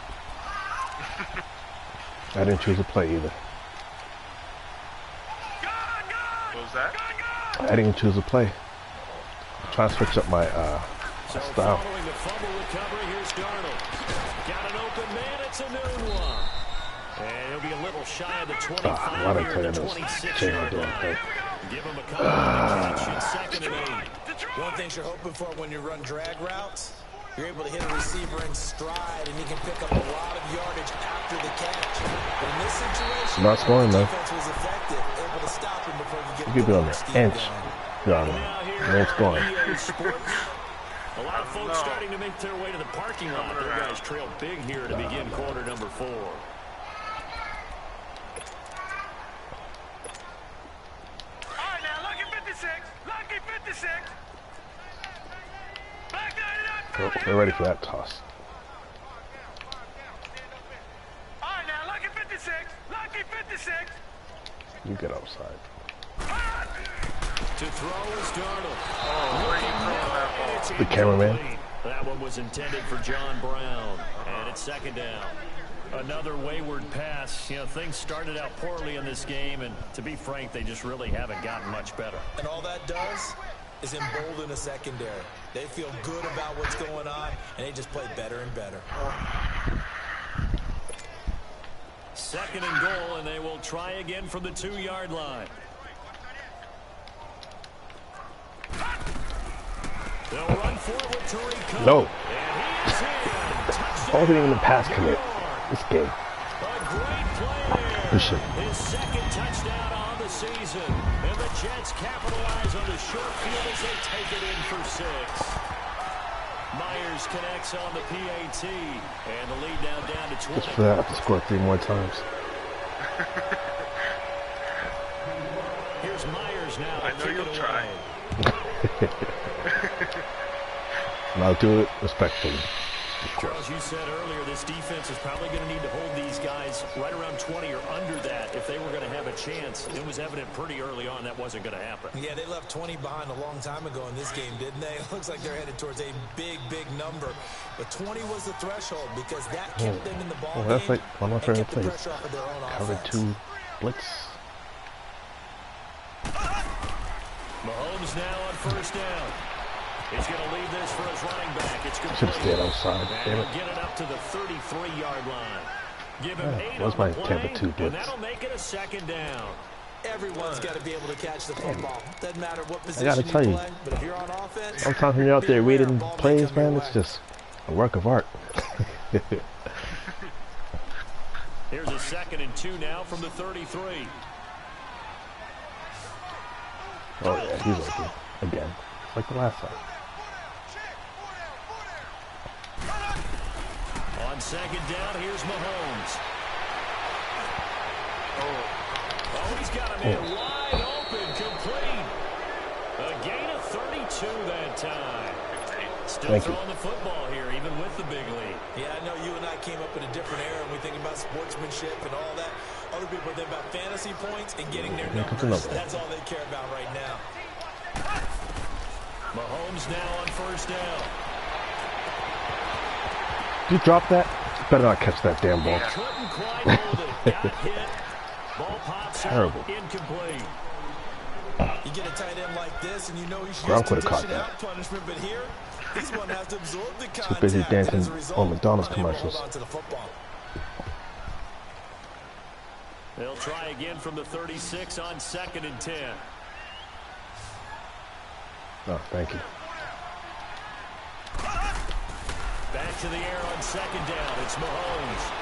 I didn't choose to play either. What was that? I didn't choose to play. I'm trying to switch up my style. Following the fumble recovery, here's Darnold. Got an open man, it's a new one. And he'll be a little shy of the 25 here at the 26-yard line. Give him a couple of catch in 2nd and 8. One thing you're hoping for when you run drag routes, you're able to hit a receiver in stride, and he can pick up a lot of yardage after the catch. But in this situation, not scoring, the though. defense was effective, able to stop him before you get You could be on the inch. Now It's going. A lot of folks starting to make their way to the parking lot. Their guys trail big here to begin quarter number 4. All right, now, lucky 56. Lucky 56. Back 99. They're ready for that toss. All right, now, lucky 56. Lucky 56. You get outside. To throw is Darnold. Oh, where are you throwing that ball? The cameraman. That one was intended for John Brown. And it's 2nd down. Another wayward pass. You know, things started out poorly in this game, and to be frank, they just really haven't gotten much better. And all that does is embolden a secondary. They feel good about what's going on, and they just play better and better. 2nd and goal, and they will try again from the 2-yard line. They'll run forward to Rico. No. And he is in. I wasn't even a pass commit. This game. A great play there. This shit. His 2nd touchdown on the season. And the Jets capitalize on the short field as they take it in for 6. Myers connects on the PAT. And the lead now down to 20. Just for that, I have to score 3 more times. Here's Myers now. I know you'll try. And I'll do it respectfully. Charles, you said earlier this defense is probably going to need to hold these guys right around 20 or under that if they were going to have a chance. It was evident pretty early on that wasn't going to happen. Yeah, they left 20 behind a long time ago in this game, didn't they? It looks like they're headed towards a big, big number. But 20 was the threshold because that kept them in the ball game. That's like one of my favorite and plays. kept the pressure off of their own Cover offense. 2 blitz. Mahomes now on 1st down. He's going to leave this for his running back. It's complete. Should have stayed outside. And Damn he'll it. get it up to the 33-yard line. Give him 8 where's on my the play, Tampa 2 and blitz? that'll make it a 2nd down. Everyone's got to be able to catch the football. Doesn't matter what I position gotta tell you you, play, but if you're on offense, sometimes when you're out there beware, reading ball may plays, come your man, it's way. just a work of art. Here's a 2nd and 2 now from the 33. Oh yeah, he's open again, like the last time. On 2nd down, here's Mahomes. Oh, he's got him in wide open, complete. A gain of 32 that time. Still throwing the football here, even with the big lead. Yeah, I know you and I came up in a different era and we think about sportsmanship and all that. Other people think about fantasy points and getting their numbers. That's all they care about right now. Mahomes now on 1st down. Did you drop that? Better not catch that damn ball. Couldn't quite hold it. Got hit. Ball pops Terrible. out, incomplete. You get a tight end like this and you know he should Gronk use would've caught condition that. out punishment, but here He's one has to absorb the Too busy contact. dancing on McDonald's commercials. They'll try again from the 36 on 2nd and 10. Oh, thank you. Back to the air on 2nd down. It's Mahomes.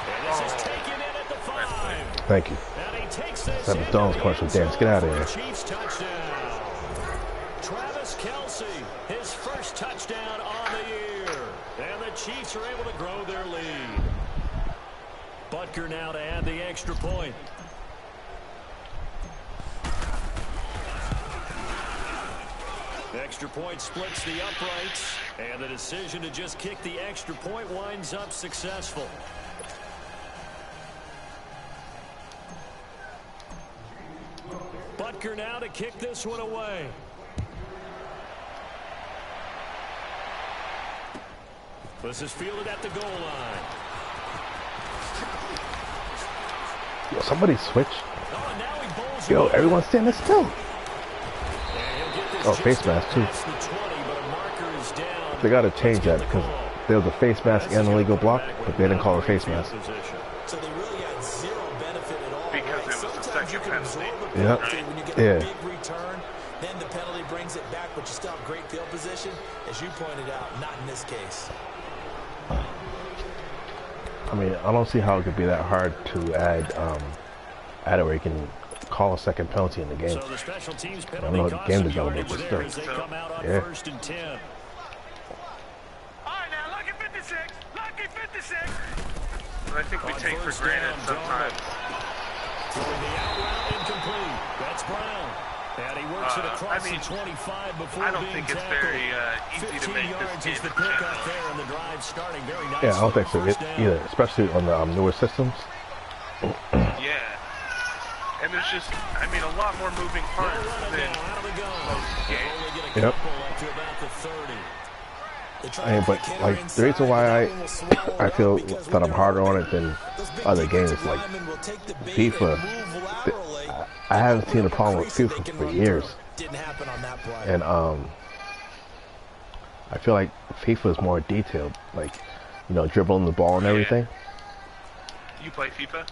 And this is taken in at the 5. Thank you. And he takes this That McDonald's commercial dance. Get out of here. Chiefs touchdown. Travis Kelce, his first touchdown on the year. And the Chiefs are able to grow their lead. Butker now to add the extra point. Extra point splits the uprights, and the decision to just kick the extra point winds up successful. Butker now to kick this one away. This is fielded at the goal line. Yo, somebody switch. Oh, and now he bowls Yo, away. everyone standing still. And he'll get this Oh, just face mask, too. past the 20, but a marker is down. They got to change that because there was a face mask and a legal block, but they didn't call it a face mask. So they really had zero benefit at all. Because right? it was the Sometimes you second can penalty. absorb a Yep. penalty when you get Yeah. a big return. Then the penalty brings it back, but you still have great field position. As you pointed out, not in this case. I mean, I don't see how it could be that hard to add it where you can call a second penalty in the game. So the special teams I don't penalty know, cost game some development, yardage but there as still. they come out on Yeah. 1st and 10. All right, now, lucky 56. Lucky 56. But I think we On take for first granted down, sometimes. Throwing the out route incomplete. That's Brown. And he works it across I mean, the 25 before I don't being think it's tackled. very easy to 15 make yards this is game the pickup there, and the drive starting very nicely. Yeah, I don't think so First down. either, especially on the newer systems. Yeah. And there's just, I mean, a lot more moving They'll parts run it than now out of the gun. most They'll games. only get a Yep. couple up to about the 30. But like the reason why I feel that I'm harder on it than other games, like FIFA, I haven't seen a problem with FIFA for years. Didn't happen on that play. And I feel like FIFA is more detailed, like, you know, dribbling the ball and everything. You play FIFA?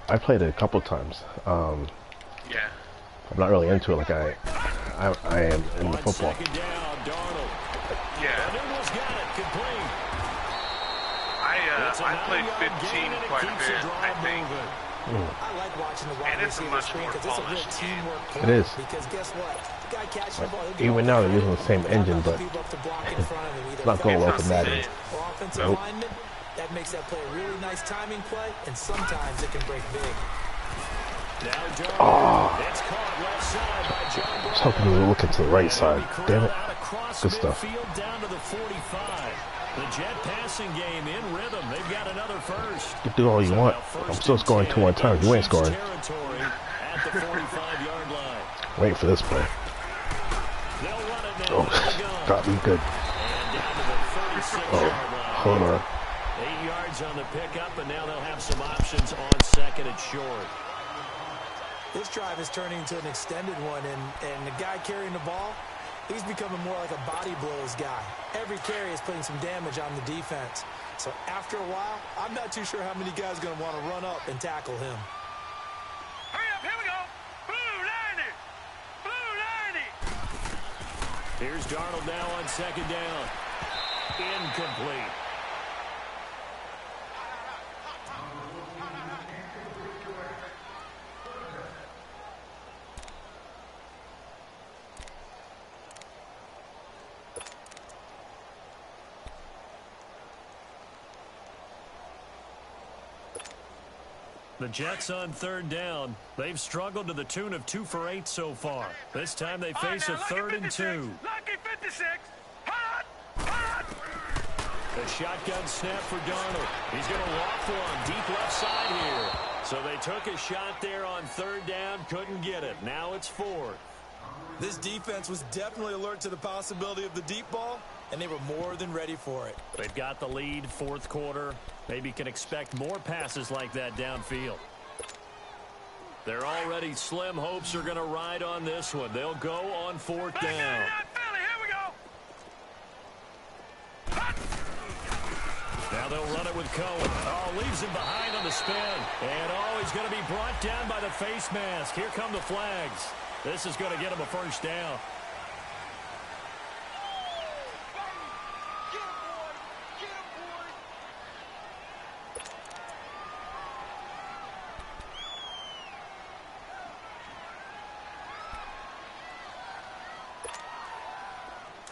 I played it a couple times. Yeah. I'm not really into it like I am in the On football. 2nd down, Darnold. Yeah. Newell's got it, complete. I played 15 quite a bit, I think. I like watching the wide And it's a receiver much screen more because it's a real polished game. teamwork play. It is. Because guess what? The guy catching the ball, he'll get Even all now they're the using the same time. engine, but People up to block in front of him, either it's not going well for defensive Madden. or offensive Nope. lineman. That makes that play a really nice timing play, and sometimes it can break big. Now Darnold. It's caught left side by John I was Brown. hoping we were looking to the right side. Damn it. Out across Good stuff. midfield down to the 45. The Jet passing game in rhythm. They've got another first. You can do all you want. I'm still scoring 2 times. You ain't scoring. Territory at the 45-yard line. Wait for this play. They'll run it now. Oh, Out of the gun. got me good. And down to the 36-yard line. Hold on. 8 yards on the pickup, and now they'll have some options on 2nd and short. This drive is turning into an extended one, and the guy carrying the ball, he's becoming more like a body blows guy. Every carry is putting some damage on the defense. So after a while, I'm not too sure how many guys are going to want to run up and tackle him. Hurry up, here we go. Blue 90. Blue 90. Here's Darnold now on 2nd down. Incomplete. The Jets on 3rd down. They've struggled to the tune of 2 for 8 so far. This time they face a 3rd and 2. Lucky 56. Hot. Hot. The shotgun snap for Darnold. He's going to loft one deep left side here. So they took a shot there on 3rd down, couldn't get it. Now it's 4th. This defense was definitely alert to the possibility of the deep ball, and they were more than ready for it. They've got the lead, 4th quarter. Maybe can expect more passes like that downfield. Their already slim hopes are going to ride on this one. They'll go on 4th down. Philly, here we go. Now they'll run it with Cohen. Oh, leaves him behind on the spin. And, he's going to be brought down by the face mask. Here come the flags. This is going to get him a first down.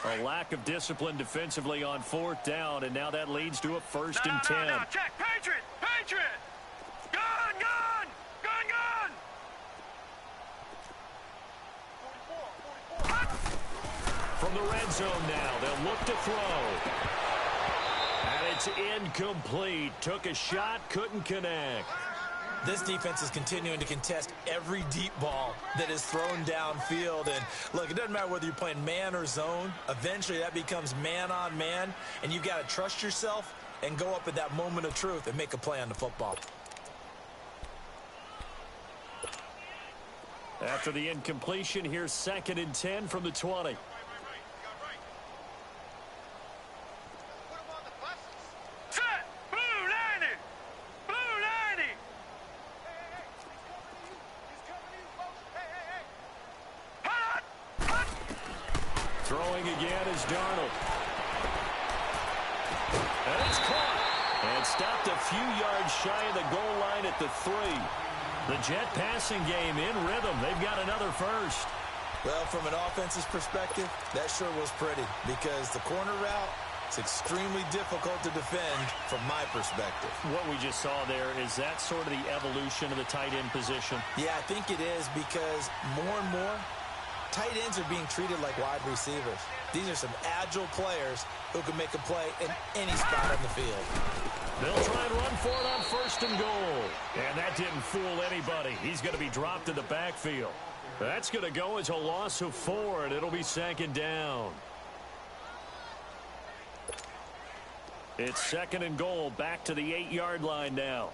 A lack of discipline defensively on 4th down, and now that leads to a 1st and 10. No, check. Patriot! Patriot! Gun! Gun! Gun! Gun! From the red zone now, they'll look to throw. And it's incomplete. Took a shot, couldn't connect. This defense is continuing to contest every deep ball that is thrown downfield. And, look, it doesn't matter whether you're playing man or zone. Eventually, that becomes man-on-man, and you've got to trust yourself and go up at that moment of truth and make a play on the football. After the incompletion, here's 2nd and 10 from the 20. Throwing again is Darnold. And it's caught. And stopped a few yards shy of the goal line at the 3. The Jet passing game in rhythm. They've got another first. Well, from an offense's perspective, that sure was pretty because the corner route is extremely difficult to defend from my perspective. What we just saw there, is that sort of the evolution of the tight end position? Yeah, I think it is because more and more, tight ends are being treated like wide receivers. These are some agile players who can make a play in any spot on the field. They'll try and run for it on 1st and goal. And that didn't fool anybody. He's going to be dropped in the backfield. That's going to go as a loss of 4, and it'll be 2nd down. It's 2nd and goal, back to the 8-yard line now.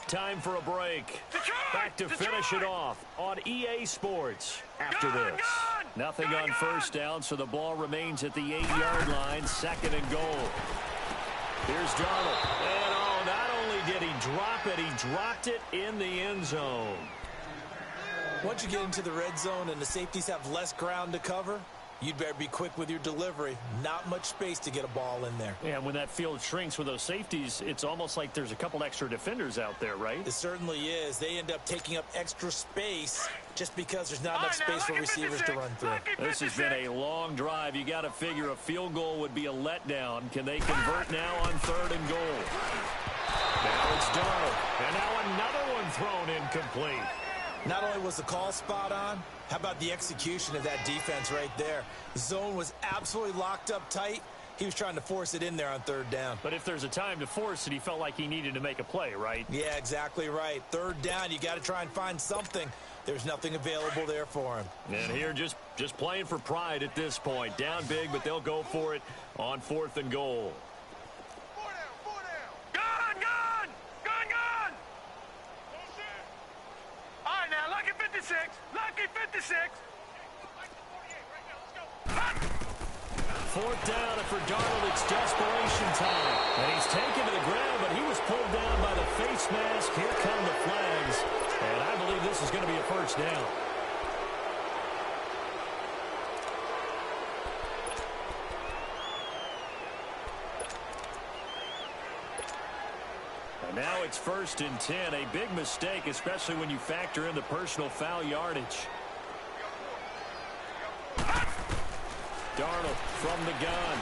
Time for a break. Back to finish it off on EA Sports after this. Nothing on 1st down, so the ball remains at the 8-yard line. 2nd and goal. Here's Darnold. And, not only did he drop it, he dropped it in the end zone. Once you get into the red zone and the safeties have less ground to cover, you'd better be quick with your delivery. Not much space to get a ball in there. Yeah, when that field shrinks with those safeties, it's almost like there's a couple extra defenders out there, right? It certainly is. They end up taking up extra space just because there's not enough space for receivers to run through. This has been a long drive. You got to figure a field goal would be a letdown. Can they convert now on 3rd and goal? Now it's Darnold. And now another one thrown incomplete. Not only was the call spot on, how about the execution of that defense right there? The zone was absolutely locked up tight. He was trying to force it in there on 3rd down. But if there's a time to force it, he felt like he needed to make a play, right? Yeah, exactly right. 3rd down, you got to try and find something. There's nothing available there for him. And here just playing for pride at this point. Down big, but they'll go for it on 4th and goal. Lucky 56. 4th down, and for Darnold, it's desperation time. And he's taken to the ground, but he was pulled down by the face mask. Here come the flags. And I believe this is going to be a 1st down. And now it's 1st and 10. A big mistake, especially when you factor in the personal foul yardage. Darnold from the gun.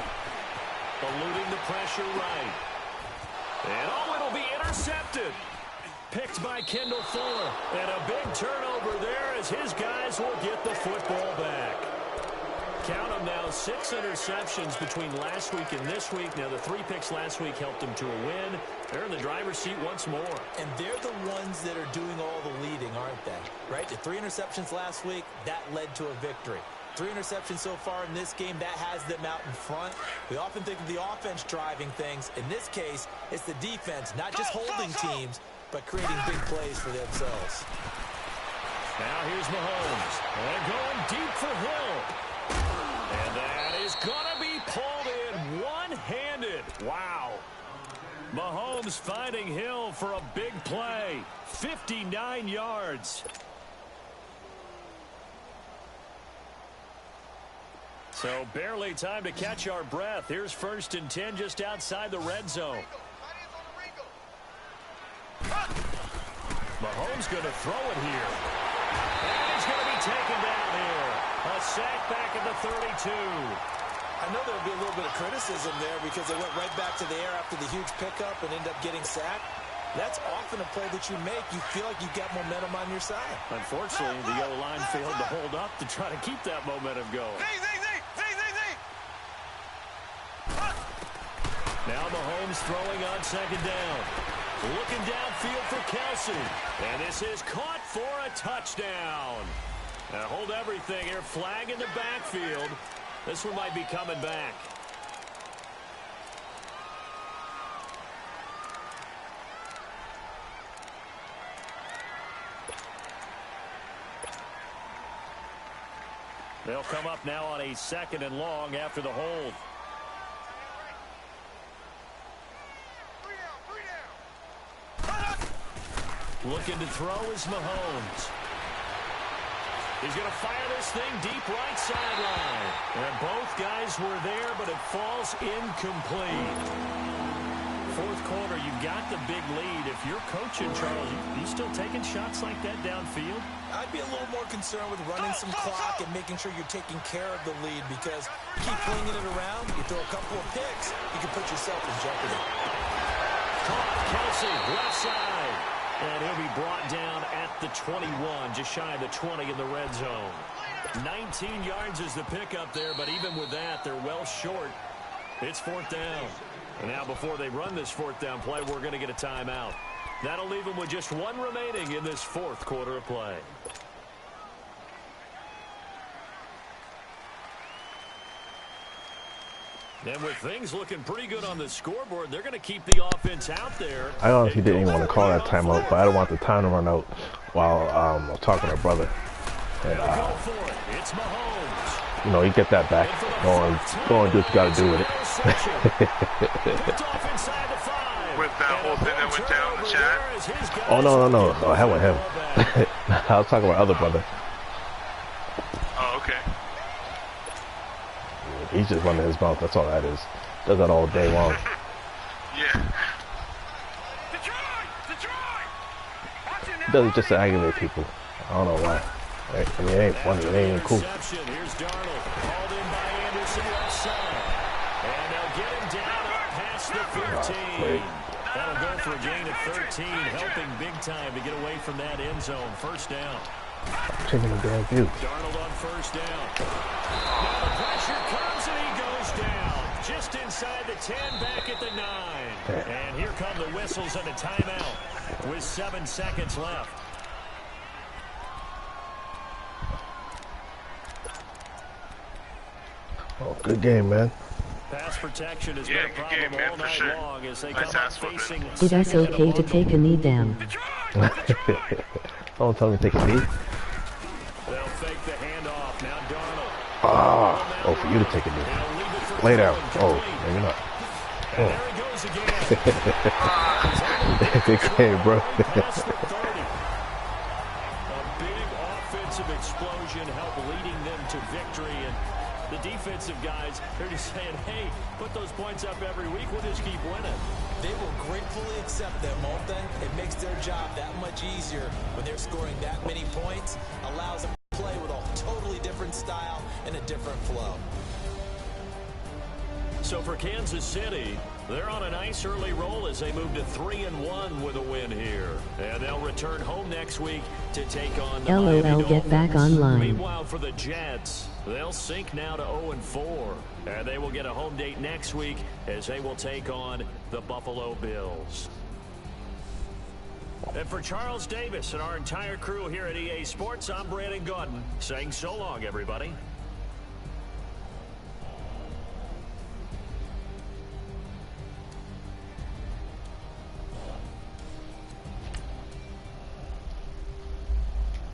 Eluding the pressure right. And it'll be intercepted. Picked by Kendall Fuller. And a big turnover there as his guys will get the football back. Count them now, 6 interceptions between last week and this week. Now, the 3 picks last week helped them to a win. They're in the driver's seat once more. And they're the ones that are doing all the leading, aren't they? Right? The 3 interceptions last week, that led to a victory. 3 interceptions so far in this game, that has them out in front. We often think of the offense driving things. In this case, it's the defense, not just holding teams, but creating big plays for themselves. Now here's Mahomes. And going deep for Hill. And that is going to be pulled in one-handed. Wow. Mahomes finding Hill for a big play. 59 yards. So barely time to catch our breath. Here's 1st and 10 just outside the red zone. Mahomes going to throw it here. And he's going to be taken down here. A sack back at the 32. I know there'll be a little bit of criticism there because they went right back to the air after the huge pickup and ended up getting sacked. That's often a play that you make. You feel like you've got momentum on your side. Unfortunately, the O-line failed to hold up to try to keep that momentum going. Now Mahomes throwing on 2nd down. Looking downfield for Kelsey. And this is caught for a touchdown. Now hold everything here. Flag in the backfield. This one might be coming back. They'll come up now on a 2nd and long after the hold. Looking to throw is Mahomes. He's going to fire this thing deep right sideline. And both guys were there, but it falls incomplete. 4th quarter, you got the big lead. If you're coaching, Charles, you still taking shots like that downfield? I'd be a little more concerned with running some clock and making sure you're taking care of the lead because you keep flinging it around, you throw a couple of picks, you can put yourself in jeopardy. Caught Kelsey, left side. And he'll be brought down at the 21, just shy of the 20 in the red zone. 19 yards is the pickup there, but even with that, they're well short. It's 4th down. And now before they run this 4th down play, we're going to get a timeout. That'll leave them with just 1 remaining in this 4th quarter of play. And with things looking pretty good on the scoreboard, they're going to keep the offense out there. I honestly didn't even want to call that timeout, but I don't want the time to run out while I'm talking to my brother. And, it's Mahomes. you know, you get that back. Go and do what you got to do with it. With that whole thing that went down in the chat? Oh, no. Oh, hell with him. I was talking about other brother. Oh, okay. He's just running his mouth. That's all that is. Does that all day long. Yeah. He does it just to aggravate people. I don't know why. Right? I mean, it ain't funny. It ain't even cool. Here's Darnold. Called in by Anderson left side. And they'll get him down up past the 15. That'll go for a gain of 13, helping big time to get away from that end zone. 1st down. Changing the damn view. Darnold on 1st down. Now the pressure comes and he goes down. Just inside the 10, back at the 9. And here come the whistles and a timeout with 7 seconds left. Oh, good game, man. Pass protection has been a problem all night long as they come up facing. It is okay to take a knee down. Don't tell me to take a knee. They'll fake the handoff. Now Darnold. Oh, for you to take a knee. Lay down. Oh, maybe not. And there he goes again. Good game, bro. A big offensive explosion helped leading them to victory. And the defensive guys, they're just saying, hey, put those points up every week. We'll just keep winning. They will gratefully accept them, won't they? It makes their job that much easier when they're scoring that many points. Allows them to play with a totally different style and a different flow. So for Kansas City, they're on a nice early roll as they move to 3-1 with a win here. And they'll return home next week to take on the LOL, Miami get back Dolphins. online. Meanwhile, for the Jets, they'll sink now to 0-4. And they will get a home date next week as they will take on the Buffalo Bills. And for Charles Davis and our entire crew here at EA Sports, I'm Brandon Gaudin saying so long, everybody.